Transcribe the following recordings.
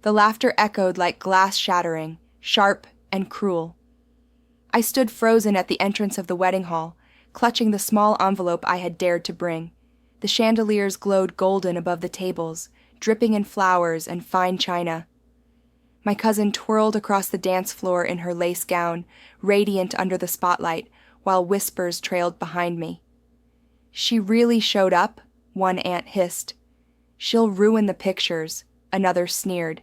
The laughter echoed like glass shattering, sharp and cruel. I stood frozen at the entrance of the wedding hall, clutching the small envelope I had dared to bring. The chandeliers glowed golden above the tables, dripping in flowers and fine china. My cousin twirled across the dance floor in her lace gown, radiant under the spotlight, while whispers trailed behind me. "She really showed up," one aunt hissed. "She'll ruin the pictures," another sneered.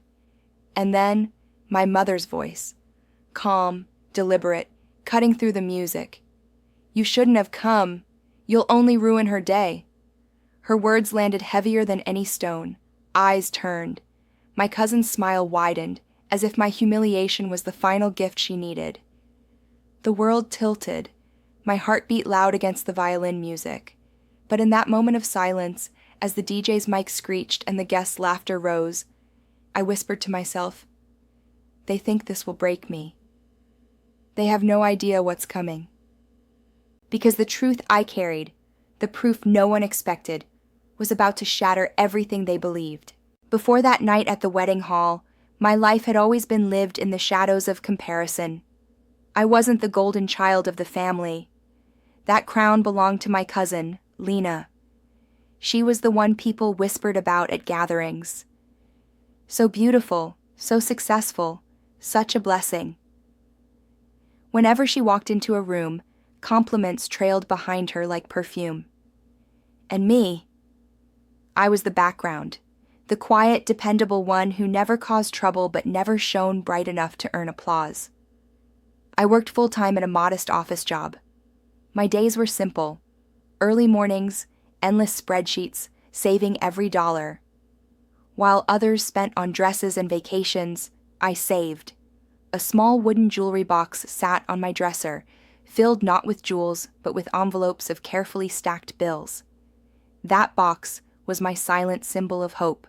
And then, my mother's voice, calm, deliberate, cutting through the music. "You shouldn't have come. You'll only ruin her day." Her words landed heavier than any stone. Eyes turned. My cousin's smile widened, as if my humiliation was the final gift she needed. The world tilted. My heart beat loud against the violin music. But in that moment of silence, as the DJ's mic screeched and the guests' laughter rose, I whispered to myself, "They think this will break me. They have no idea what's coming." Because the truth I carried, the proof no one expected, was about to shatter everything they believed. Before that night at the wedding hall, my life had always been lived in the shadows of comparison. I wasn't the golden child of the family. That crown belonged to my cousin, Lena. She was the one people whispered about at gatherings. So beautiful, so successful, such a blessing. Whenever she walked into a room, compliments trailed behind her like perfume. And me, I was the background, the quiet, dependable one who never caused trouble but never shone bright enough to earn applause. I worked full-time at a modest office job. My days were simple. Early mornings, endless spreadsheets, saving every dollar. While others spent on dresses and vacations, I saved. A small wooden jewelry box sat on my dresser, filled not with jewels, but with envelopes of carefully stacked bills. That box was my silent symbol of hope,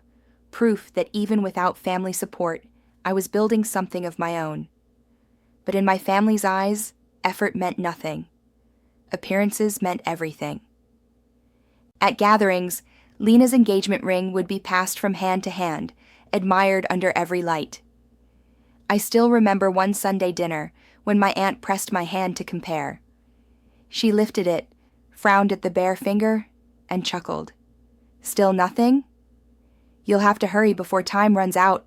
proof that even without family support, I was building something of my own. But in my family's eyes, effort meant nothing. Appearances meant everything. At gatherings, Lena's engagement ring would be passed from hand to hand, admired under every light. I still remember one Sunday dinner when my aunt pressed my hand to compare. She lifted it, frowned at the bare finger, and chuckled. "Still nothing? You'll have to hurry before time runs out."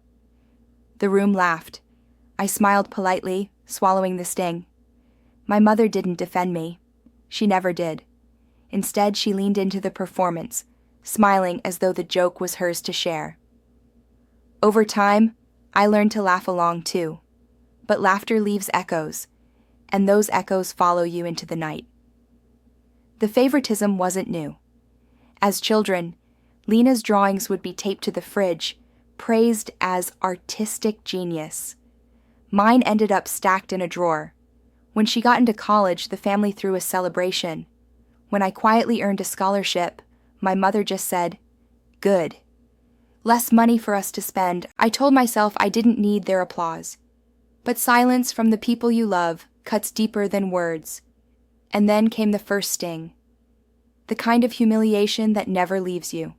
The room laughed. I smiled politely, swallowing the sting. My mother didn't defend me. She never did. Instead, she leaned into the performance, smiling as though the joke was hers to share. Over time, I learned to laugh along too. But laughter leaves echoes, and those echoes follow you into the night. The favoritism wasn't new. As children, Lena's drawings would be taped to the fridge, praised as artistic genius. Mine ended up stacked in a drawer. When she got into college, the family threw a celebration. When I quietly earned a scholarship, my mother just said, "Good." Less money for us to spend. I told myself I didn't need their applause. But silence from the people you love cuts deeper than words. And then came the first sting. The kind of humiliation that never leaves you.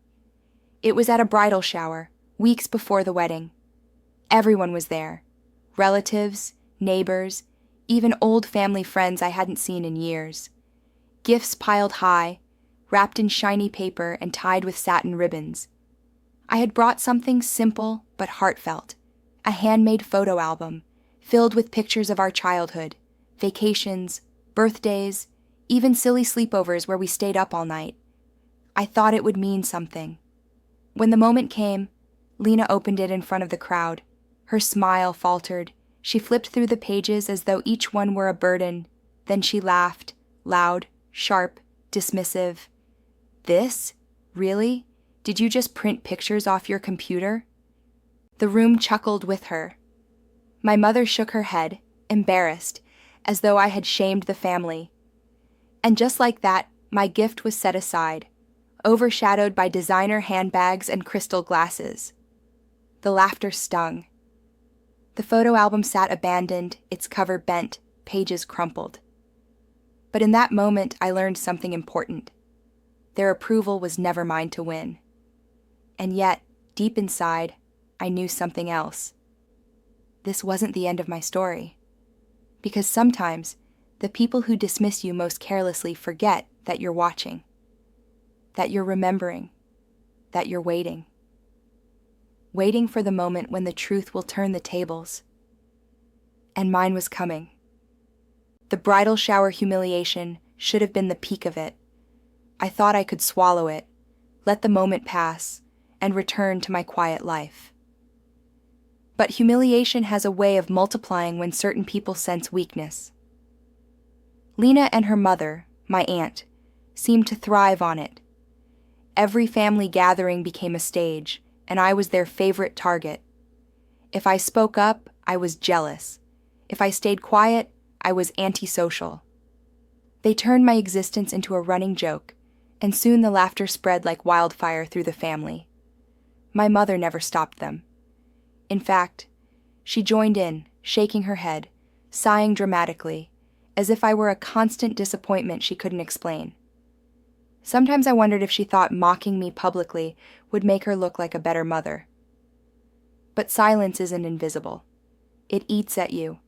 It was at a bridal shower, weeks before the wedding. Everyone was there. Relatives, neighbors, even old family friends I hadn't seen in years. Gifts piled high, wrapped in shiny paper and tied with satin ribbons. I had brought something simple but heartfelt, a handmade photo album, filled with pictures of our childhood, vacations, birthdays, even silly sleepovers where we stayed up all night. I thought it would mean something. When the moment came, Lena opened it in front of the crowd. Her smile faltered. She flipped through the pages as though each one were a burden. Then she laughed, loud, sharp, dismissive. "This? Really? Did you just print pictures off your computer?" The room chuckled with her. My mother shook her head, embarrassed, as though I had shamed the family. And just like that, my gift was set aside, overshadowed by designer handbags and crystal glasses. The laughter stung. The photo album sat abandoned, its cover bent, pages crumpled. But in that moment, I learned something important. Their approval was never mine to win. And yet, deep inside, I knew something else. This wasn't the end of my story. Because sometimes, the people who dismiss you most carelessly forget that you're watching, that you're remembering, that you're waiting. Waiting for the moment when the truth will turn the tables. And mine was coming. The bridal shower humiliation should have been the peak of it. I thought I could swallow it, let the moment pass, and return to my quiet life. But humiliation has a way of multiplying when certain people sense weakness. Lena and her mother, my aunt, seemed to thrive on it. Every family gathering became a stage, and I was their favorite target. If I spoke up, I was jealous. If I stayed quiet, I was antisocial. They turned my existence into a running joke, and soon the laughter spread like wildfire through the family. My mother never stopped them. In fact, she joined in, shaking her head, sighing dramatically, as if I were a constant disappointment she couldn't explain. Sometimes I wondered if she thought mocking me publicly would make her look like a better mother. But silence isn't invisible. It eats at you.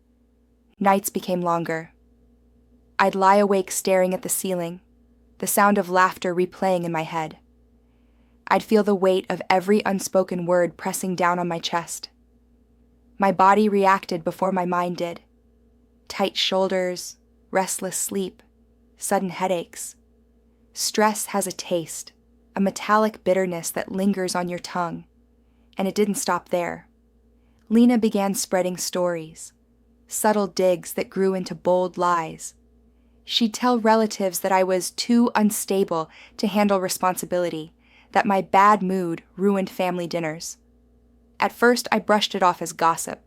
Nights became longer. I'd lie awake staring at the ceiling, the sound of laughter replaying in my head. I'd feel the weight of every unspoken word pressing down on my chest. My body reacted before my mind did. Tight shoulders, restless sleep, sudden headaches. Stress has a taste, a metallic bitterness that lingers on your tongue. And it didn't stop there. Lena began spreading stories, subtle digs that grew into bold lies. She'd tell relatives that I was too unstable to handle responsibility, that my bad mood ruined family dinners. At first, I brushed it off as gossip,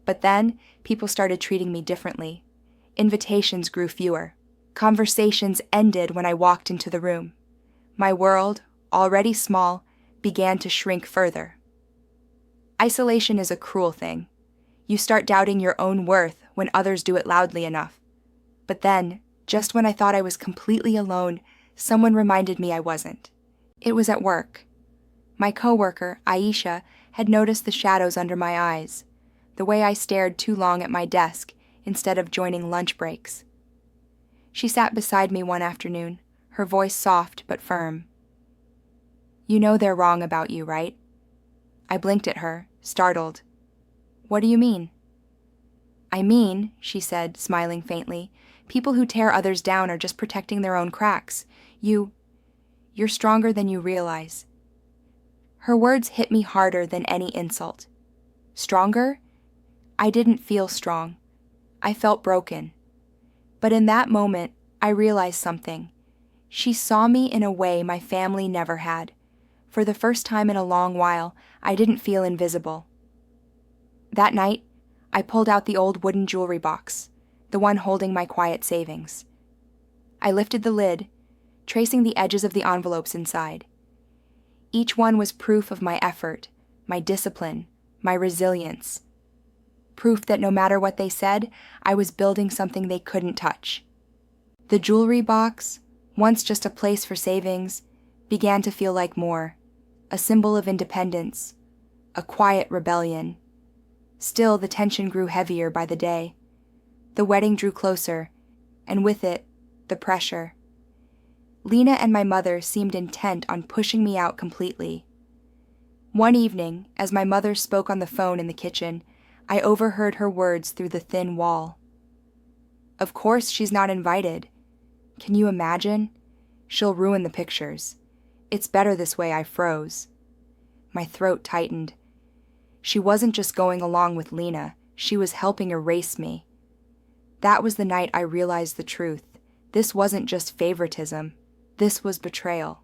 but then people started treating me differently. Invitations grew fewer. Conversations ended when I walked into the room. My world, already small, began to shrink further. Isolation is a cruel thing. You start doubting your own worth when others do it loudly enough. But then, just when I thought I was completely alone, someone reminded me I wasn't. It was at work. My coworker, Aisha, had noticed the shadows under my eyes, the way I stared too long at my desk instead of joining lunch breaks. She sat beside me one afternoon, her voice soft but firm. "You know they're wrong about you, right?" I blinked at her, startled. "What do you mean?" "I mean," she said, smiling faintly, "people who tear others down are just protecting their own cracks. You're stronger than you realize." Her words hit me harder than any insult. Stronger? I didn't feel strong. I felt broken. But in that moment, I realized something. She saw me in a way my family never had. For the first time in a long while, I didn't feel invisible. That night, I pulled out the old wooden jewelry box, the one holding my quiet savings. I lifted the lid, tracing the edges of the envelopes inside. Each one was proof of my effort, my discipline, my resilience. Proof that no matter what they said, I was building something they couldn't touch. The jewelry box, once just a place for savings, began to feel like more, a symbol of independence, a quiet rebellion. Still, the tension grew heavier by the day. The wedding drew closer, and with it, the pressure. Lena and my mother seemed intent on pushing me out completely. One evening, as my mother spoke on the phone in the kitchen, I overheard her words through the thin wall. "Of course she's not invited. Can you imagine? She'll ruin the pictures. It's better this way." I froze. My throat tightened. She wasn't just going along with Lena, she was helping erase me. That was the night I realized the truth. This wasn't just favoritism. This was betrayal.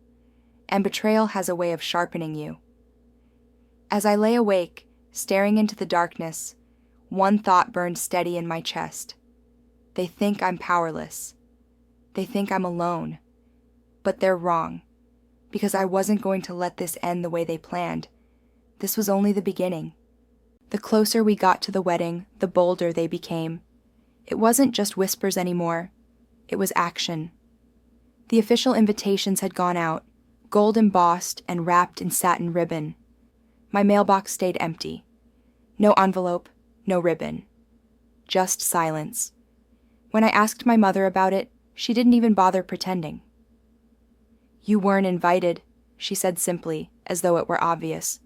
And betrayal has a way of sharpening you. As I lay awake, staring into the darkness, one thought burned steady in my chest. They think I'm powerless. They think I'm alone. But they're wrong. Because I wasn't going to let this end the way they planned. This was only the beginning. The closer we got to the wedding, the bolder they became. It wasn't just whispers anymore. It was action. The official invitations had gone out, gold embossed and wrapped in satin ribbon. My mailbox stayed empty. No envelope, no ribbon. Just silence. When I asked my mother about it, she didn't even bother pretending. "You weren't invited," she said simply, as though it were obvious.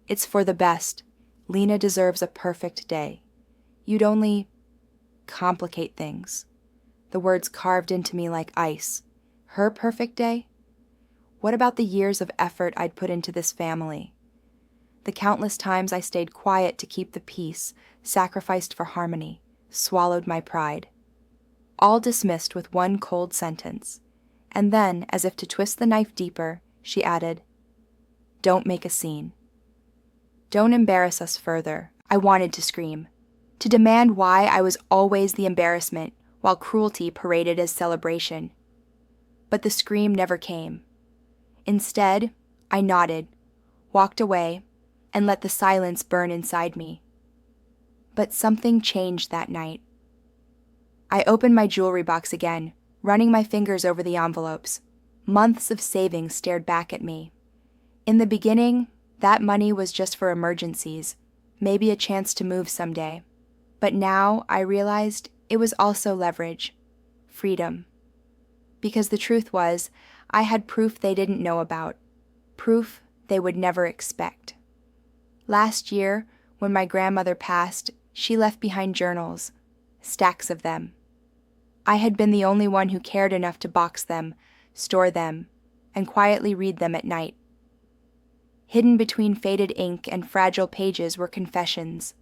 "It's for the best. Lena deserves a perfect day. You'd only complicate things." The words carved into me like ice. Her perfect day? What about the years of effort I'd put into this family? The countless times I stayed quiet to keep the peace, sacrificed for harmony, swallowed my pride. All dismissed with one cold sentence. And then, as if to twist the knife deeper, she added, "Don't make a scene. Don't embarrass us further." I wanted to scream, to demand why I was always the embarrassment, while cruelty paraded as celebration. But the scream never came. Instead, I nodded, walked away, and let the silence burn inside me. But something changed that night. I opened my jewelry box again, running my fingers over the envelopes. Months of savings stared back at me. In the beginning, that money was just for emergencies, maybe a chance to move someday. But now I realized it was also leverage, freedom. Because the truth was, I had proof they didn't know about, proof they would never expect. Last year, when my grandmother passed, she left behind journals, stacks of them. I had been the only one who cared enough to box them, store them, and quietly read them at night. Hidden between faded ink and fragile pages were confessions,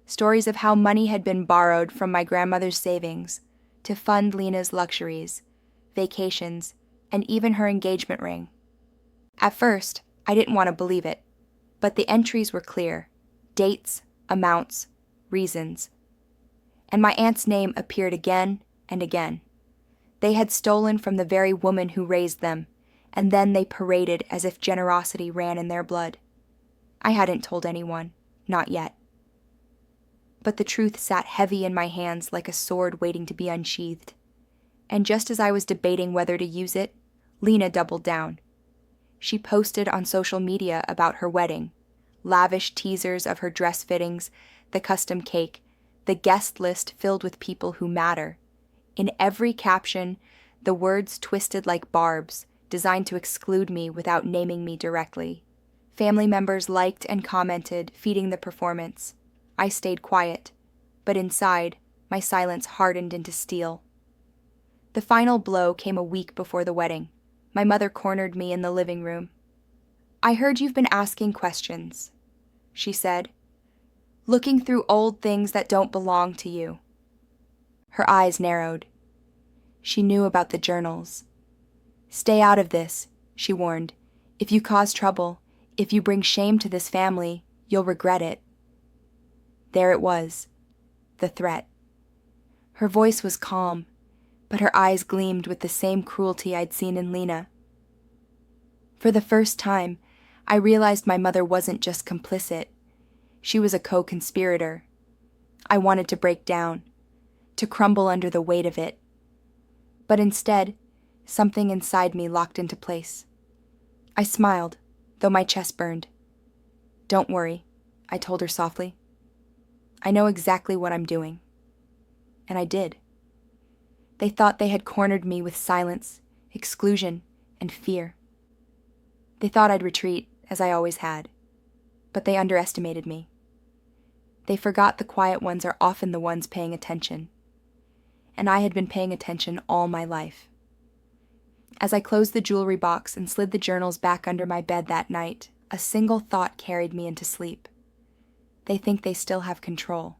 stories of how money had been borrowed from my grandmother's savings to fund Lena's luxuries, vacations, and even her engagement ring. At first, I didn't want to believe it, but the entries were clear: dates, amounts, reasons. And my aunt's name appeared again and again. They had stolen from the very woman who raised them, and then they paraded as if generosity ran in their blood. I hadn't told anyone, not yet. But the truth sat heavy in my hands like a sword waiting to be unsheathed. And just as I was debating whether to use it, Lena doubled down. She posted on social media about her wedding, lavish teasers of her dress fittings, the custom cake, the guest list filled with people who matter. In every caption, the words twisted like barbs, designed to exclude me without naming me directly. Family members liked and commented, feeding the performance. I stayed quiet, but inside, my silence hardened into steel. The final blow came a week before the wedding. My mother cornered me in the living room. "I heard you've been asking questions," she said, "looking through old things that don't belong to you." Her eyes narrowed. She knew about the journals. "Stay out of this," she warned. "If you cause trouble, if you bring shame to this family, you'll regret it." There it was, the threat. Her voice was calm, but her eyes gleamed with the same cruelty I'd seen in Lena. For the first time, I realized my mother wasn't just complicit. She was a co-conspirator. I wanted to break down, to crumble under the weight of it. But instead, something inside me locked into place. I smiled, though my chest burned. "Don't worry," I told her softly. "I know exactly what I'm doing." And I did. They thought they had cornered me with silence, exclusion, and fear. They thought I'd retreat, as I always had. But they underestimated me. They forgot the quiet ones are often the ones paying attention. And I had been paying attention all my life. As I closed the jewelry box and slid the journals back under my bed that night, a single thought carried me into sleep. They think they still have control.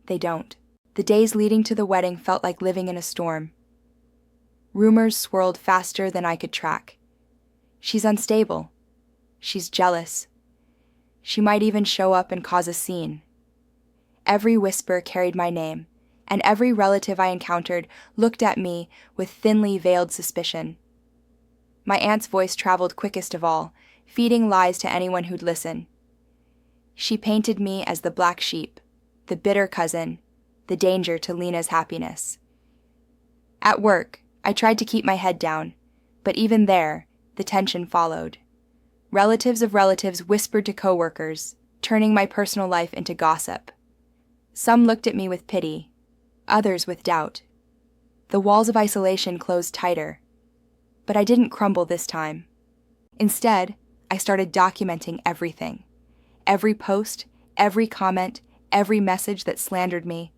They don't. The days leading to the wedding felt like living in a storm. Rumors swirled faster than I could track. She's unstable. She's jealous. She might even show up and cause a scene. Every whisper carried my name, and every relative I encountered looked at me with thinly veiled suspicion. My aunt's voice traveled quickest of all, feeding lies to anyone who'd listen. She painted me as the black sheep, the bitter cousin, the danger to Lena's happiness. At work, I tried to keep my head down, but even there, the tension followed. Relatives of relatives whispered to coworkers, turning my personal life into gossip. Some looked at me with pity, others with doubt. The walls of isolation closed tighter, but I didn't crumble this time. Instead, I started documenting everything. Every post, every comment, every message that slandered me.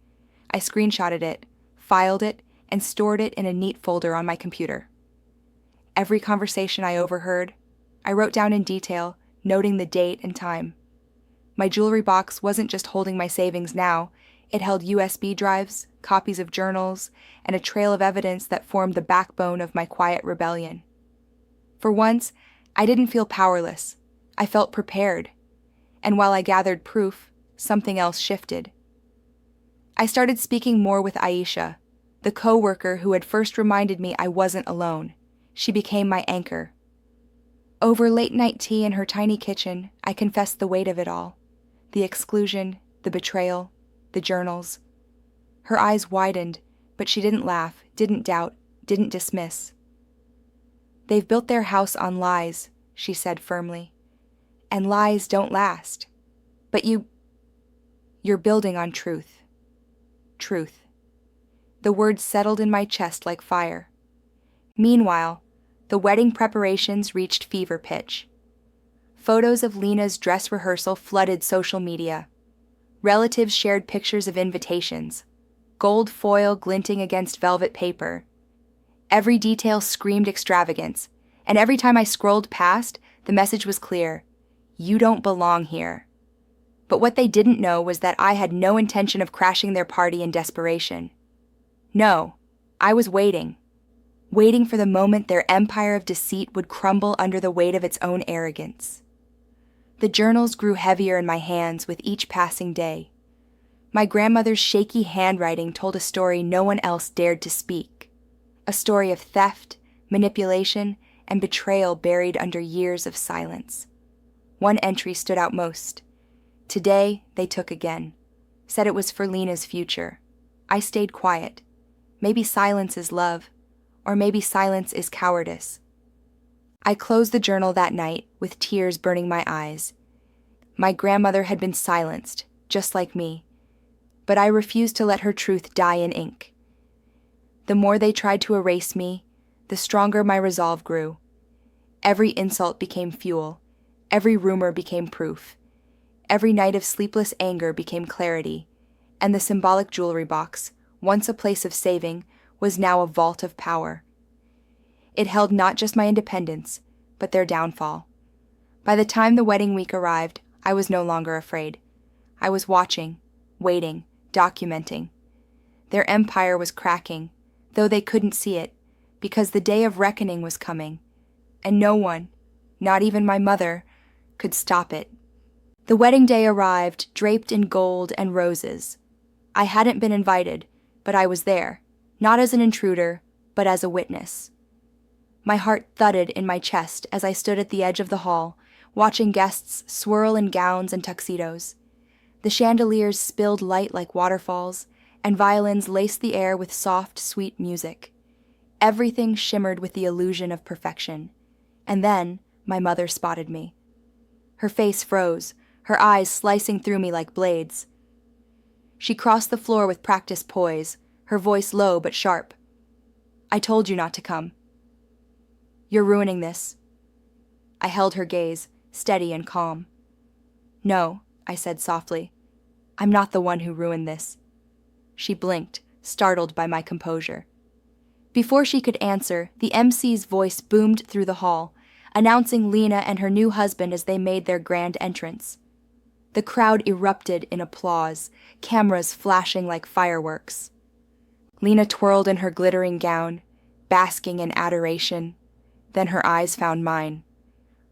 I screenshotted it, filed it, and stored it in a neat folder on my computer. Every conversation I overheard, I wrote down in detail, noting the date and time. My jewelry box wasn't just holding my savings now, it held USB drives, copies of journals, and a trail of evidence that formed the backbone of my quiet rebellion. For once, I didn't feel powerless. I felt prepared. And while I gathered proof, something else shifted. I started speaking more with Aisha, the co-worker who had first reminded me I wasn't alone. She became my anchor. Over late-night tea in her tiny kitchen, I confessed the weight of it all. The exclusion, the betrayal, the journals. Her eyes widened, but she didn't laugh, didn't doubt, didn't dismiss. "They've built their house on lies," she said firmly. "And lies don't last. But you're building on truth." Truth. The words settled in my chest like fire. Meanwhile, the wedding preparations reached fever pitch. Photos of Lena's dress rehearsal flooded social media. Relatives shared pictures of invitations, gold foil glinting against velvet paper. Every detail screamed extravagance, and every time I scrolled past, the message was clear: you don't belong here. But what they didn't know was that I had no intention of crashing their party in desperation. No, I was waiting for the moment their empire of deceit would crumble under the weight of its own arrogance. The journals grew heavier in my hands with each passing day. My grandmother's shaky handwriting told a story no one else dared to speak. A story of theft, manipulation, and betrayal buried under years of silence. One entry stood out most. Today, they took again. Said it was for Lena's future. I stayed quiet. Maybe silence is love, or maybe silence is cowardice. I closed the journal that night with tears burning my eyes. My grandmother had been silenced, just like me, but I refused to let her truth die in ink. The more they tried to erase me, the stronger my resolve grew. Every insult became fuel. Every rumor became proof. Every night of sleepless anger became clarity, and the symbolic jewelry box, once a place of saving, was now a vault of power. It held not just my independence, but their downfall. By the time the wedding week arrived, I was no longer afraid. I was watching, waiting, documenting. Their empire was cracking, though they couldn't see it, because the day of reckoning was coming, and no one, not even my mother, could stop it. The wedding day arrived, draped in gold and roses. I hadn't been invited, but I was there, not as an intruder, but as a witness. My heart thudded in my chest as I stood at the edge of the hall, watching guests swirl in gowns and tuxedos. The chandeliers spilled light like waterfalls, and violins laced the air with soft, sweet music. Everything shimmered with the illusion of perfection. And then my mother spotted me. Her face froze, her eyes slicing through me like blades. She crossed the floor with practiced poise, her voice low but sharp. "I told you not to come. You're ruining this." I held her gaze, steady and calm. "No," I said softly. "I'm not the one who ruined this." She blinked, startled by my composure. Before she could answer, the MC's voice boomed through the hall, announcing Lena and her new husband as they made their grand entrance. The crowd erupted in applause, cameras flashing like fireworks. Lena twirled in her glittering gown, basking in adoration. Then her eyes found mine.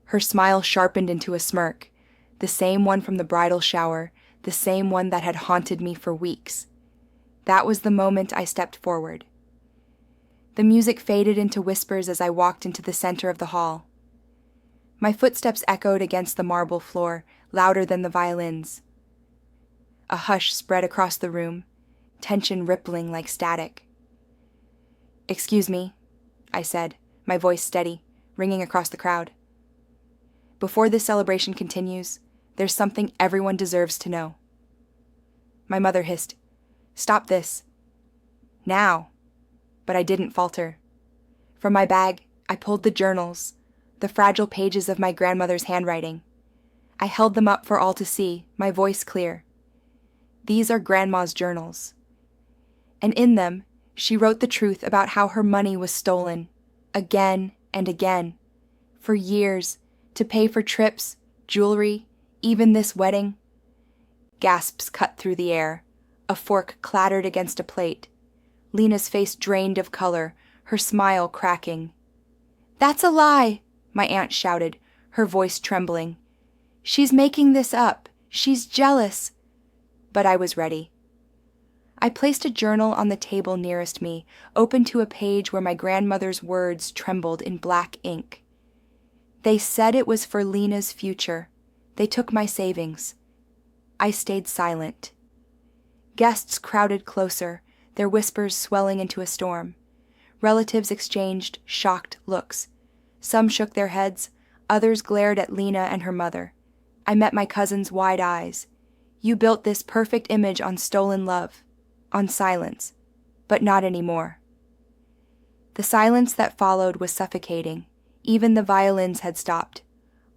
Her smile sharpened into a smirk, the same one from the bridal shower, the same one that had haunted me for weeks. That was the moment I stepped forward. The music faded into whispers as I walked into the center of the hall. My footsteps echoed against the marble floor, louder than the violins. A hush spread across the room, tension rippling like static. "Excuse me," I said, my voice steady, ringing across the crowd. Before this celebration continues, there's something everyone deserves to know." My mother hissed, "Stop this." Now. But I didn't falter. From my bag, I pulled the journals, the fragile pages of my grandmother's handwriting. I held them up for all to see, my voice clear. "These are Grandma's journals." And in them, she wrote the truth about how her money was stolen, again and again, for years, to pay for trips, jewelry, even this wedding. Gasps cut through the air. A fork clattered against a plate. Lena's face drained of color, her smile cracking. "That's a lie," my aunt shouted, her voice trembling. "She's making this up. She's jealous." But I was ready. I placed a journal on the table nearest me, open to a page where my grandmother's words trembled in black ink. "They said it was for Lena's future. They took my savings." I stayed silent. Guests crowded closer, their whispers swelling into a storm. Relatives exchanged shocked looks. Some shook their heads, others glared at Lena and her mother. I met my cousin's wide eyes. "You built this perfect image on stolen love, on silence, but not anymore." The silence that followed was suffocating. Even the violins had stopped.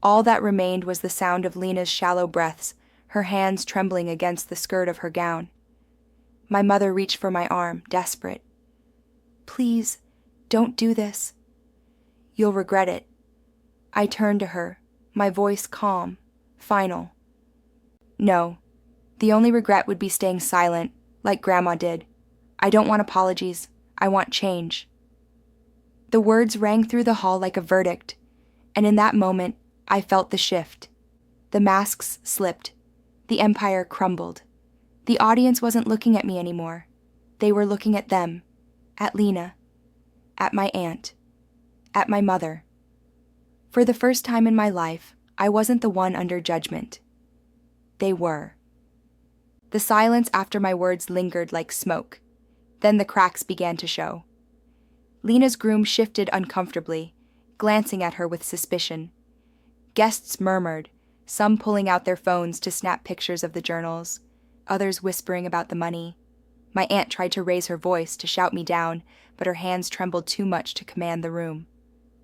All that remained was the sound of Lena's shallow breaths, her hands trembling against the skirt of her gown. My mother reached for my arm, desperate. "Please, don't do this." "You'll regret it." I turned to her, my voice calm, final. "No, the only regret would be staying silent, like Grandma did. I don't want apologies. I want change." The words rang through the hall like a verdict, and in that moment, I felt the shift. The masks slipped. The empire crumbled. The audience wasn't looking at me anymore. They were looking at them, at Lena, at my aunt, at my mother. For the first time in my life, I wasn't the one under judgment. They were. The silence after my words lingered like smoke. Then the cracks began to show. Lena's groom shifted uncomfortably, glancing at her with suspicion. Guests murmured, some pulling out their phones to snap pictures of the journals, others whispering about the money. My aunt tried to raise her voice to shout me down, but her hands trembled too much to command the room.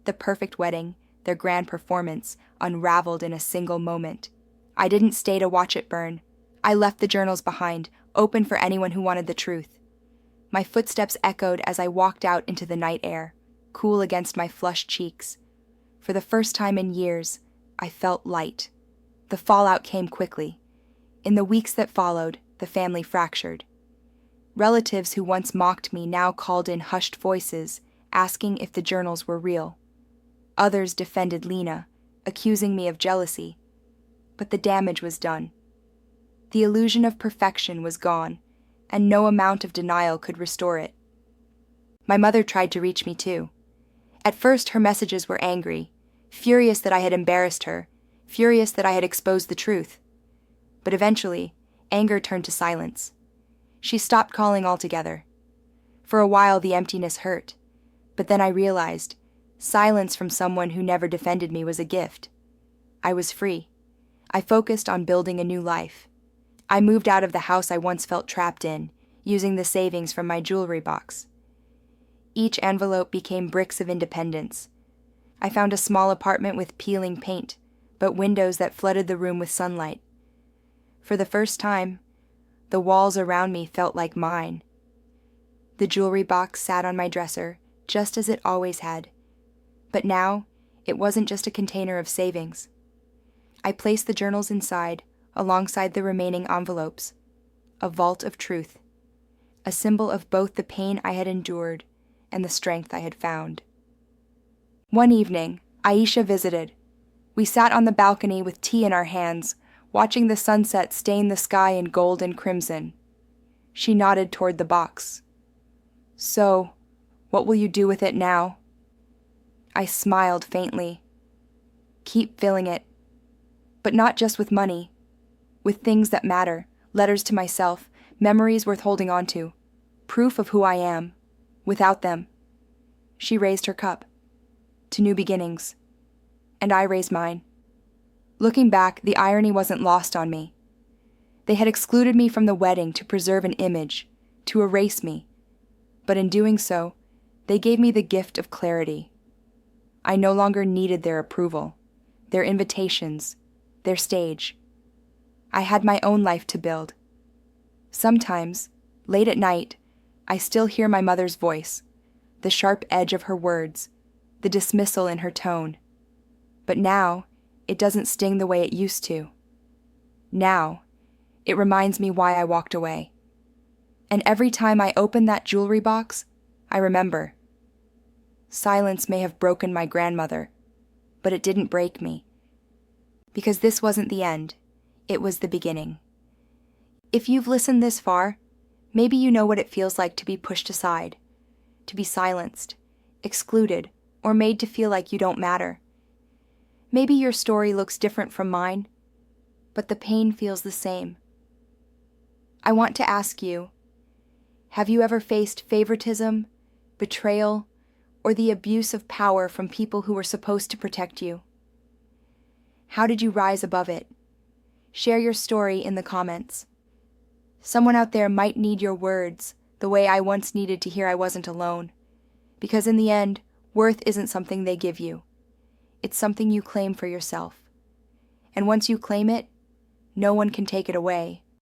The perfect wedding, their grand performance, unraveled in a single moment. I didn't stay to watch it burn. I left the journals behind, open for anyone who wanted the truth. My footsteps echoed as I walked out into the night air, cool against my flushed cheeks. For the first time in years, I felt light. The fallout came quickly. In the weeks that followed, the family fractured. Relatives who once mocked me now called in hushed voices, asking if the journals were real. Others defended Lena, accusing me of jealousy. But the damage was done. The illusion of perfection was gone, and no amount of denial could restore it. My mother tried to reach me too. At first her messages were angry, furious that I had embarrassed her, furious that I had exposed the truth. But eventually, anger turned to silence. She stopped calling altogether. For a while the emptiness hurt, but then I realized silence from someone who never defended me was a gift. I was free. I focused on building a new life. I moved out of the house I once felt trapped in, using the savings from my jewelry box. Each envelope became bricks of independence. I found a small apartment with peeling paint, but windows that flooded the room with sunlight. For the first time, the walls around me felt like mine. The jewelry box sat on my dresser, just as it always had. But now, it wasn't just a container of savings. I placed the journals inside, alongside the remaining envelopes. A vault of truth. A symbol of both the pain I had endured and the strength I had found. One evening, Aisha visited. We sat on the balcony with tea in our hands, watching the sunset stain the sky in gold and crimson. She nodded toward the box. "So, what will you do with it now?" I smiled faintly. "Keep filling it. But not just with money. With things that matter, letters to myself, memories worth holding on to, proof of who I am. Without them." She raised her cup. "To new beginnings." And I raised mine. Looking back, the irony wasn't lost on me. They had excluded me from the wedding to preserve an image, to erase me. But in doing so, they gave me the gift of clarity. I no longer needed their approval, their invitations, their stage. I had my own life to build. Sometimes, late at night, I still hear my mother's voice, the sharp edge of her words, the dismissal in her tone. But now, it doesn't sting the way it used to. Now, it reminds me why I walked away. And every time I open that jewelry box, I remember. Silence may have broken my grandmother, but it didn't break me. Because this wasn't the end, it was the beginning. If you've listened this far, maybe you know what it feels like to be pushed aside, to be silenced, excluded, or made to feel like you don't matter. Maybe your story looks different from mine, but the pain feels the same. I want to ask you, have you ever faced favoritism, betrayal, or the abuse of power from people who were supposed to protect you? How did you rise above it? Share your story in the comments. Someone out there might need your words the way I once needed to hear I wasn't alone. Because in the end, worth isn't something they give you. It's something you claim for yourself. And once you claim it, no one can take it away.